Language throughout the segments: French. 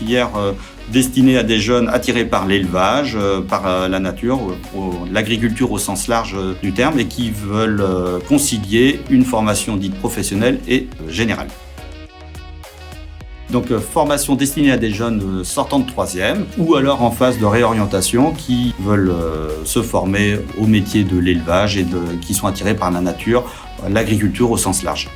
filière destinée à des jeunes attirés par l'élevage, par la nature, l'agriculture au sens large du terme, et qui veulent concilier une formation dite professionnelle et générale. Donc formation destinée à des jeunes sortant de 3e ou alors en phase de réorientation qui veulent se former au métier de l'élevage et qui sont attirés par la nature, l'agriculture au sens large.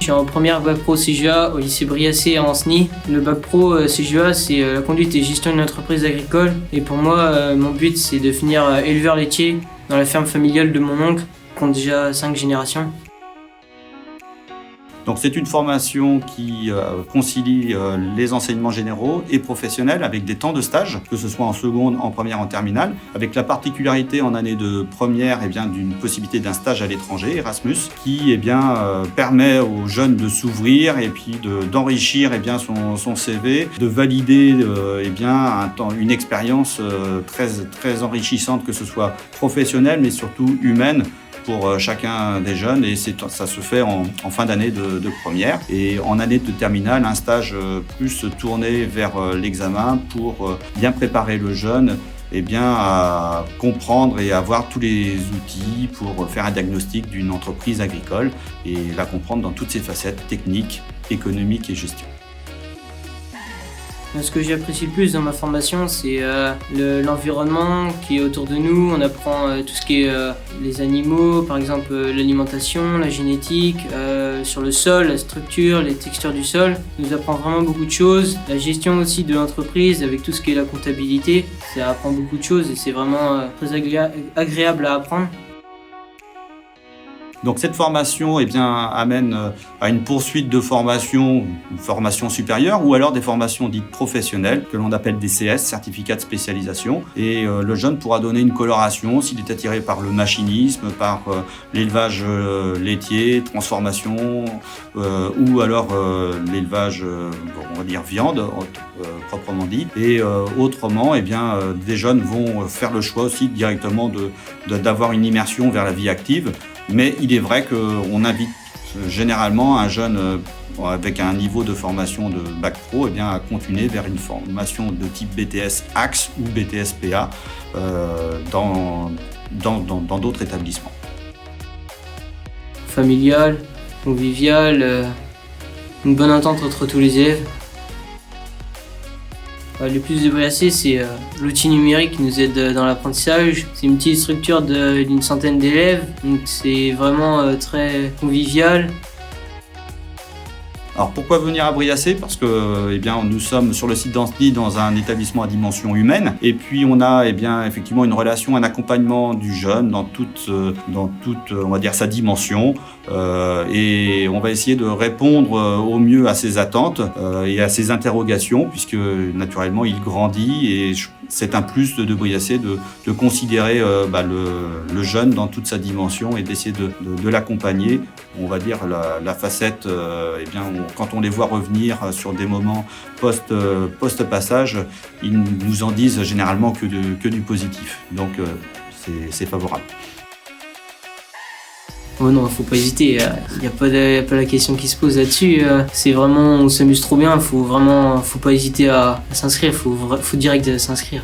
Je suis en première bac pro CGA au lycée Briassé à Ancenis. Le bac pro CGA, c'est la conduite et gestion d'une entreprise agricole. Et pour moi, mon but, c'est de finir éleveur laitier dans la ferme familiale de mon oncle, qui compte déjà 5 générations. Donc c'est une formation qui concilie les enseignements généraux et professionnels avec des temps de stage, que ce soit en seconde, en première, en terminale, avec la particularité en année de première d'une possibilité d'un stage à l'étranger, Erasmus, qui permet aux jeunes de s'ouvrir et puis d'enrichir son CV, de valider une expérience très enrichissante, que ce soit professionnelle mais surtout humaine, pour chacun des jeunes, et ça se fait en fin d'année de première. Et en année de terminale, un stage plus tourné vers l'examen pour bien préparer le jeune à comprendre et avoir tous les outils pour faire un diagnostic d'une entreprise agricole et la comprendre dans toutes ses facettes techniques, économiques et gestion. Ce que j'apprécie le plus dans ma formation, c'est l'environnement qui est autour de nous. On apprend tout ce qui est les animaux, par exemple l'alimentation, la génétique, sur le sol, la structure, les textures du sol. Ça nous apprend vraiment beaucoup de choses. La gestion aussi de l'entreprise avec tout ce qui est la comptabilité. Ça apprend beaucoup de choses et c'est vraiment très agréable à apprendre. Donc cette formation amène à une poursuite de formation, une formation supérieure, ou alors des formations dites professionnelles que l'on appelle des CS, certificats de spécialisation. Et le jeune pourra donner une coloration s'il est attiré par le machinisme, par l'élevage laitier, transformation, ou alors l'élevage, on va dire viande, proprement dit. Et autrement, des jeunes vont faire le choix aussi directement d'avoir une immersion vers la vie active. Mais il est vrai qu'on invite généralement un jeune avec un niveau de formation de bac pro à continuer vers une formation de type BTS AXE ou BTS PA dans d'autres établissements. Familial, convivial, une bonne entente entre tous les élèves. Le plus de Briassé, c'est l'outil numérique qui nous aide dans l'apprentissage. C'est une petite structure d'une centaine d'élèves, donc c'est vraiment très convivial. Alors pourquoi venir à Briassé ? Parce que nous sommes sur le site d'Ancenis dans un établissement à dimension humaine, et puis on a effectivement une relation, un accompagnement du jeune dans toute on va dire sa dimension, et on va essayer de répondre au mieux à ses attentes et à ses interrogations, puisque naturellement il grandit, et c'est un plus de Briassé de considérer le jeune dans toute sa dimension et d'essayer de l'accompagner. On va dire la facette, quand on les voit revenir sur des moments post-passage, ils nous en disent généralement que du positif. Donc c'est favorable. Oh non, faut pas hésiter, il n'y a pas la question qui se pose là-dessus. C'est vraiment, on s'amuse trop bien, faut pas hésiter à s'inscrire, faut direct s'inscrire.